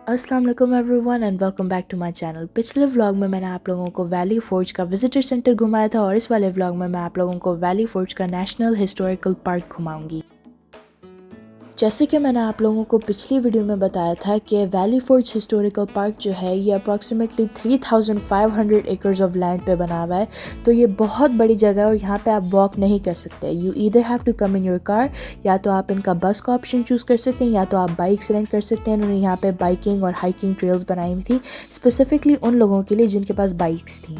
अस्सलाम वालेकुम everyone and welcome back to my channel. पिछले व्लॉग में मैंने आप लोगों को वैली फोर्ज का विजिटर सेंटर घुमाया था और इस वाले व्लॉग में मैं आप लोगों को वैली फोर्ज का नेशनल हिस्टोरिकल पार्क घुमाऊंगी। जैसे कि मैंने आप लोगों को पिछली वीडियो में बताया था कि वैली फोर्ज हिस्टोरिकल पार्क जो है ये अप्रॉक्सीमेटली 3500 एकर्स ऑफ लैंड पे बना हुआ है। तो ये बहुत बड़ी जगह है और यहाँ पे आप वॉक नहीं कर सकते। You either have to come in your car, या तो आप इनका बस का ऑप्शन चूज़ कर सकते हैं या तो आप बाइक्स रेंट कर सकते हैं। उन्होंने यहाँ पे बाइकिंग और हाइकिंग ट्रेल्स बनाई हुई थी स्पेसिफिकली उन लोगों के लिए जिनके पास बाइक्स थी।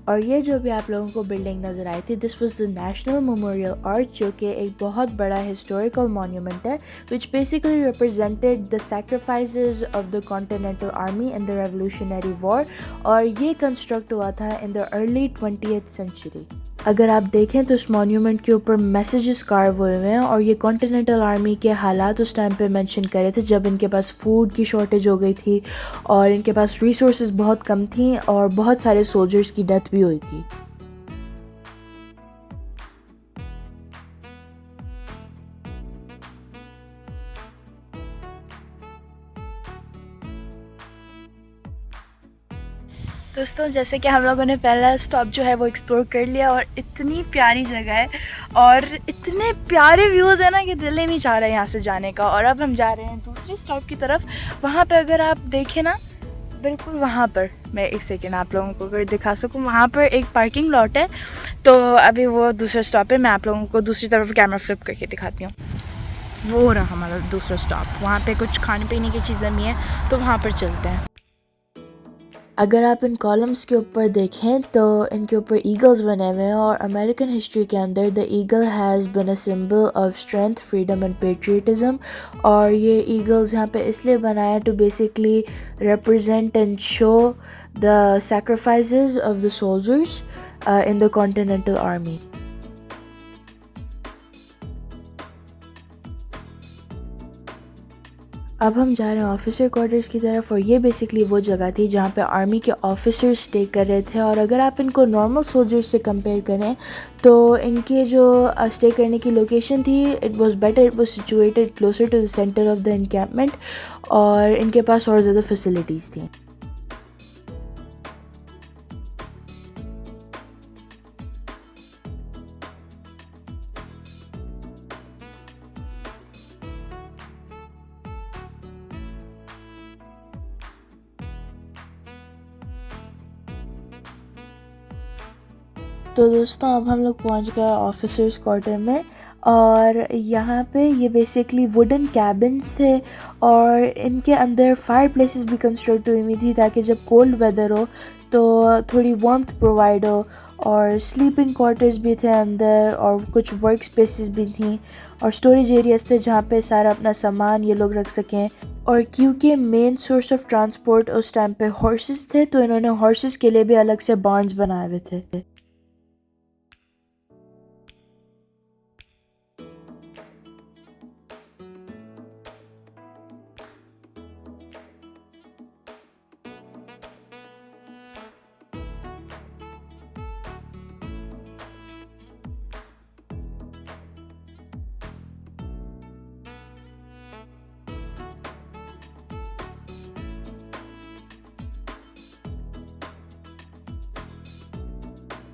और ये जो भी आप लोगों को बिल्डिंग नज़र आई थी, this was the national memorial arch, जो कि एक बहुत बड़ा हिस्टोरिकल मॉन्यूमेंट है which basically represented the sacrifices of the Continental army in the revolutionary war. और ये कंस्ट्रक्ट हुआ था in the early 20th century. अगर आप देखें तो इस मॉन्यूमेंट के ऊपर मैसेजेस कार्व हुए हुए हैं और ये कॉन्टिनेंटल आर्मी के हालात उस टाइम पे मेंशन करे थे जब इनके पास फूड की शॉर्टेज हो गई थी और इनके पास रिसोर्सेज बहुत कम थी और बहुत सारे सोल्जर्स की डेथ भी हुई थी। दोस्तों, जैसे कि हम लोगों ने पहला स्टॉप जो है वो एक्सप्लोर कर लिया और इतनी प्यारी जगह है और इतने प्यारे व्यूज़ है ना कि दिल ही नहीं चाह रहा है यहाँ से जाने का। और अब हम जा रहे हैं दूसरे स्टॉप की तरफ। वहाँ पे अगर आप देखें ना, बिल्कुल वहाँ पर मैं एक सेकेंड आप लोगों को अगर दिखा सकूँ, वहाँ पर एक पार्किंग लॉट है। तो अभी वो दूसरा स्टॉप है, मैं आप लोगों को दूसरी तरफ कैमरा फ्लिप करके दिखाती हूँ। वो रहा हमारा दूसरा स्टॉप। वहाँ पे कुछ खाने पीने की चीज़ें भी हैं तो वहाँ पर चलते हैं। अगर आप इन कॉलम्स के ऊपर देखें तो इनके ऊपर ईगल्स बने हुए हैं और अमेरिकन हिस्ट्री के अंदर the eagle has been a symbol of strength, freedom and patriotism. और ये ईगल्स यहाँ पे इसलिए बनाया to basically represent and show the sacrifices of the soldiers in the Continental Army. अब हम जा रहे हैं ऑफिसर क्वार्टर्स की तरफ और ये बेसिकली वो जगह थी जहाँ पे आर्मी के ऑफिसर्स स्टे कर रहे थे। और अगर आप इनको नॉर्मल सोल्जर्स से कंपेयर करें तो इनके जो स्टे करने की लोकेशन थी, it was better, it was situated closer to the centre of the encampment और इनके पास और ज़्यादा फैसिलिटीज़ थी। तो दोस्तों, अब हम लोग पहुंच गए ऑफिसर्स क्वार्टर में और यहाँ पे ये बेसिकली वुडन कैबिन्स थे और इनके अंदर फायर प्लेसेस भी कंस्ट्रक्ट हुई हुई थी ताकि जब कोल्ड वेदर हो तो थोड़ी वार्मथ प्रोवाइड हो। और स्लीपिंग क्वार्टर्स भी थे अंदर और कुछ वर्क स्पेसेस भी थी और स्टोरेज एरियाज थे जहाँ पे सारा अपना सामान ये लोग रख सकें। और क्योंकि मेन सोर्स ऑफ ट्रांसपोर्ट उस टाइम पे हॉर्सेस थे तो इन्होंने हॉर्सेस के लिए भी अलग से बार्न्स बनाए हुए थे।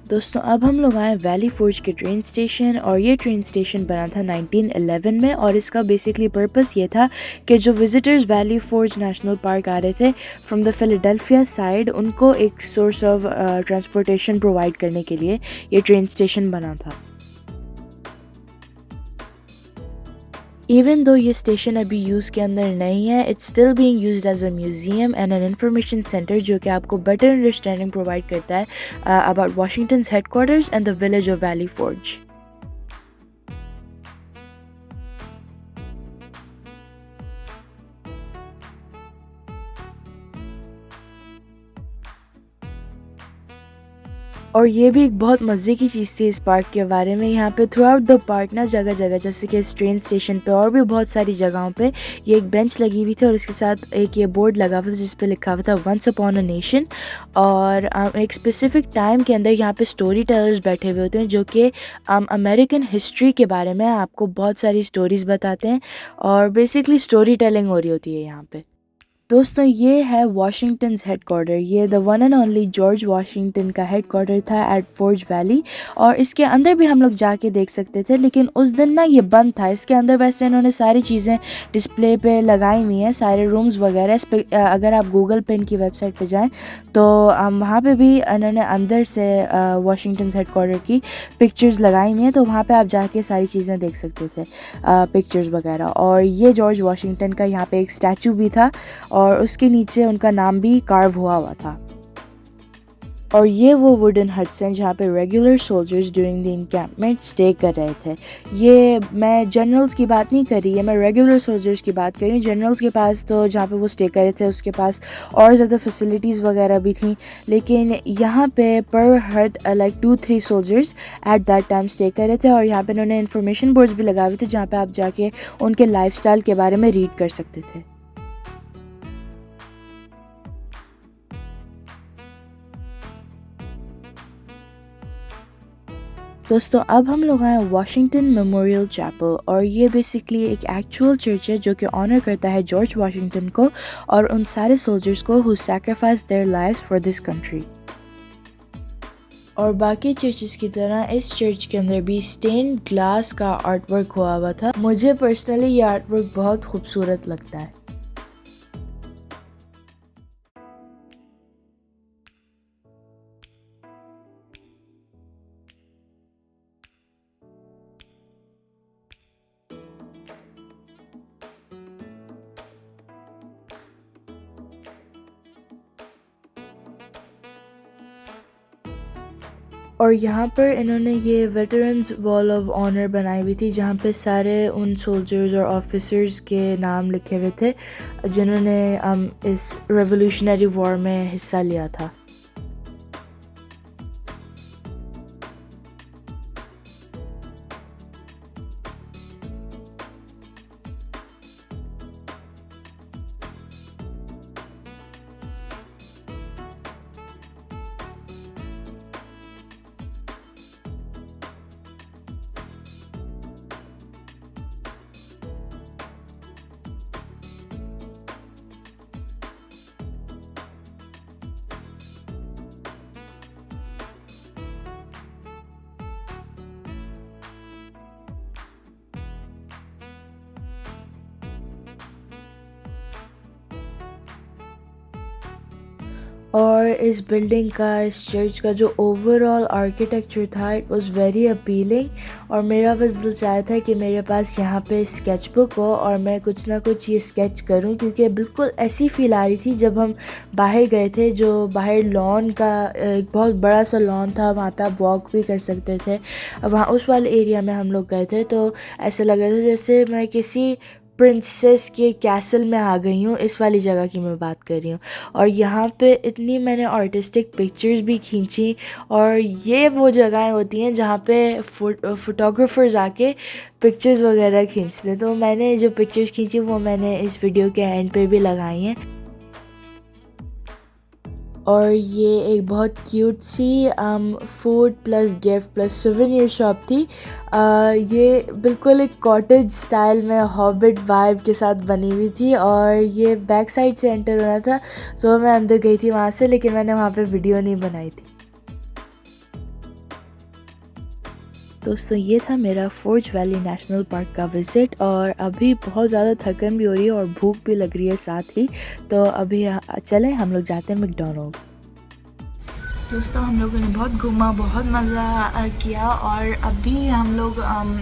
दोस्तों, अब हम लोग आए वैली फोर्ज के ट्रेन स्टेशन और ये ट्रेन स्टेशन बना था 1911 में और इसका बेसिकली पर्पस ये था कि जो visitors Valley Forge National Park आ रहे थे फ्रॉम द फिलाडेल्फिया साइड, उनको एक सोर्स ऑफ ट्रांसपोर्टेशन प्रोवाइड करने के लिए ये ट्रेन स्टेशन बना था। इवन दो ये स्टेशन अभी यूज़ के अंदर नहीं है, it's still being used as a museum and an information centre जो कि आपको बेटर अंडरस्टैंडिंग प्रोवाइड करता है about Washington's headquarters and the village of Valley Forge. और ये भी एक बहुत मज़े की चीज़ थी इस पार्क के बारे में। यहाँ पे थ्रू आउट द पार्क ना जगह जगह, जैसे कि इस ट्रेन स्टेशन पे और भी बहुत सारी जगहों पे, ये एक बेंच लगी हुई थी और इसके साथ एक ये बोर्ड लगा हुआ था जिस पे लिखा हुआ था वंस अपॉन अ नेशन। और एक स्पेसिफिक टाइम के अंदर यहाँ पे स्टोरी टेलर्स बैठे हुए होते हैं जो कि अमेरिकन हिस्ट्री के बारे में आपको बहुत सारी स्टोरीज़ बताते हैं और बेसिकली स्टोरी टेलिंग हो रही होती है यहाँ पे। दोस्तों ये है वाशिंगटन्स हेडक्वार्टर। ये the one and only George Washington का हेडक्वार्टर था एट फोर्ज वैली, और इसके अंदर भी हम लोग जाके देख सकते थे, लेकिन उस दिन ना ये बंद था। इसके अंदर वैसे इन्होंने सारी चीज़ें डिस्प्ले पे लगाई हुई हैं, सारे रूम्स वगैरह। अगर आप गूगल पे इनकी वेबसाइट पे जाएं तो वहाँ पे भी इन्होंने अंदर से वाशिंगटन्स हेडक्वार्टर की पिक्चर्स लगाई हुई हैं, तो वहाँ पे आप जाके सारी चीज़ें देख सकते थे, पिक्चर्स वगैरह। और ये जॉर्ज वाशिंगटन का यहाँ पे एक स्टैचू भी था, और उसके नीचे उनका नाम भी कार्व हुआ था। और ये वो वुडन हट्स हैं जहाँ पे regular soldiers during the encampment stay कर रहे थे। ये मैं जनरल्स की बात नहीं कर रही है, मैं रेगुलर सोल्जर्स की बात कर रही हूँ। जनरल्स के पास तो जहाँ पे वो स्टे कर रहे थे उसके पास और ज़्यादा फैसिलिटीज़ वगैरह भी थी, लेकिन यहाँ पे पर हट like 2-3 soldiers at that time stay कर रहे थे। और यहाँ पे उन्होंने इन्फॉर्मेशन बोर्ड्स भी लगाए हुए थे जहाँ पे आप जाके उनके लाइफस्टाइल के बारे में रीड कर सकते थे। दोस्तों अब हम लोग आए वाशिंगटन मेमोरियल चैपल, और ये बेसिकली एक एक्चुअल चर्च है जो कि ऑनर करता है जॉर्ज वाशिंगटन को और उन सारे सोल्जर्स को who sacrifice their lives for this country. और बाकी चर्चेस की तरह इस चर्च के अंदर भी स्टेन ग्लास का आर्ट वर्क हुआ था। मुझे पर्सनली ये आर्ट वर्क बहुत खूबसूरत लगता है। और यहाँ पर इन्होंने ये वेटरन्स वॉल ऑफ ऑनर बनाई हुई थी जहाँ पे सारे उन सोल्जर्स और ऑफिसर्स के नाम लिखे हुए थे जिन्होंने इस रेवोल्यूशनरी वॉर में हिस्सा लिया था। और इस बिल्डिंग का, इस चर्च का जो ओवरऑल आर्किटेक्चर था, इट वाज वेरी अपीलिंग। और मेरा बस दिल चाहता है कि मेरे पास यहाँ पे स्केच बुक हो और मैं कुछ ना कुछ ये स्केच करूँ, क्योंकि बिल्कुल ऐसी फील आ रही थी जब हम बाहर गए थे। जो बाहर लॉन का एक बहुत बड़ा सा लॉन था, वहाँ पे आप वॉक भी कर सकते थे। वहाँ उस वाले एरिया में हम लोग गए थे, तो ऐसे लग रहा था जैसे मैं किसी प्रिंसेस के कैसल में आ गई हूँ। इस वाली जगह की मैं बात कर रही हूँ। और यहाँ पे इतनी मैंने आर्टिस्टिक पिक्चर्स भी खींची। और ये वो जगहें होती हैं जहाँ पे फोटोग्राफर्स आके पिक्चर्स वगैरह खींचते हैं। तो मैंने जो पिक्चर्स खींची वो मैंने इस वीडियो के एंड पे भी लगाई हैं। और ये एक बहुत क्यूट सी food plus gift plus souvenir shop थी। ये बिल्कुल एक कॉटेज स्टाइल में हॉबिट वाइब के साथ बनी हुई थी, और ये बैक साइड से एंटर होना था, तो मैं अंदर गई थी वहाँ से, लेकिन मैंने वहाँ पे वीडियो नहीं बनाई थी। दोस्तों ये था मेरा फोर्ज वैली नेशनल पार्क का विज़िट, और अभी बहुत ज़्यादा थकन भी हो रही है और भूख भी लग रही है साथ ही। तो अभी चलें हम लोग जाते हैं मैकडॉनल्ड्स। दोस्तों हम लोगों ने बहुत घूमा, बहुत मज़ा किया, और अभी हम लोग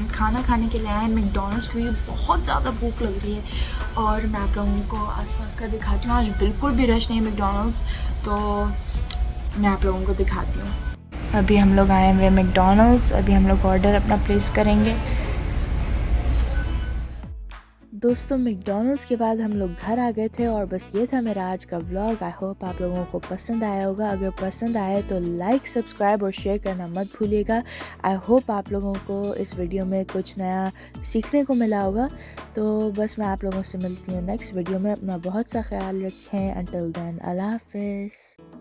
खाना खाने के लिए आए हैं मैकडॉनल्ड्स, क्योंकि बहुत ज़्यादा भूख लग रही है। और मैं आप लोगों को आसपास का दिखाती हूँ। आज बिल्कुल भी रश नहीं है मैकडॉनल्ड्स, तो मैं आप लोगों को दिखाती हूँ। अभी हम लोग आए हुए मैकडॉनल्ड्स, अभी हम लोग ऑर्डर अपना प्लेस करेंगे। दोस्तों मैकडॉनल्ड्स के बाद हम लोग घर आ गए थे, और बस ये था मेरा आज का व्लॉग। आई होप आप लोगों को पसंद आया होगा। अगर पसंद आए तो लाइक, सब्सक्राइब और शेयर करना मत भूलिएगा। आई होप आप लोगों को इस वीडियो में कुछ नया सीखने को मिला होगा। तो बस मैं आप लोगों से मिलती हूँ नेक्स्ट वीडियो में। अपना बहुत सा ख्याल रखें। अंटिल देन अल्लाह हाफिज़।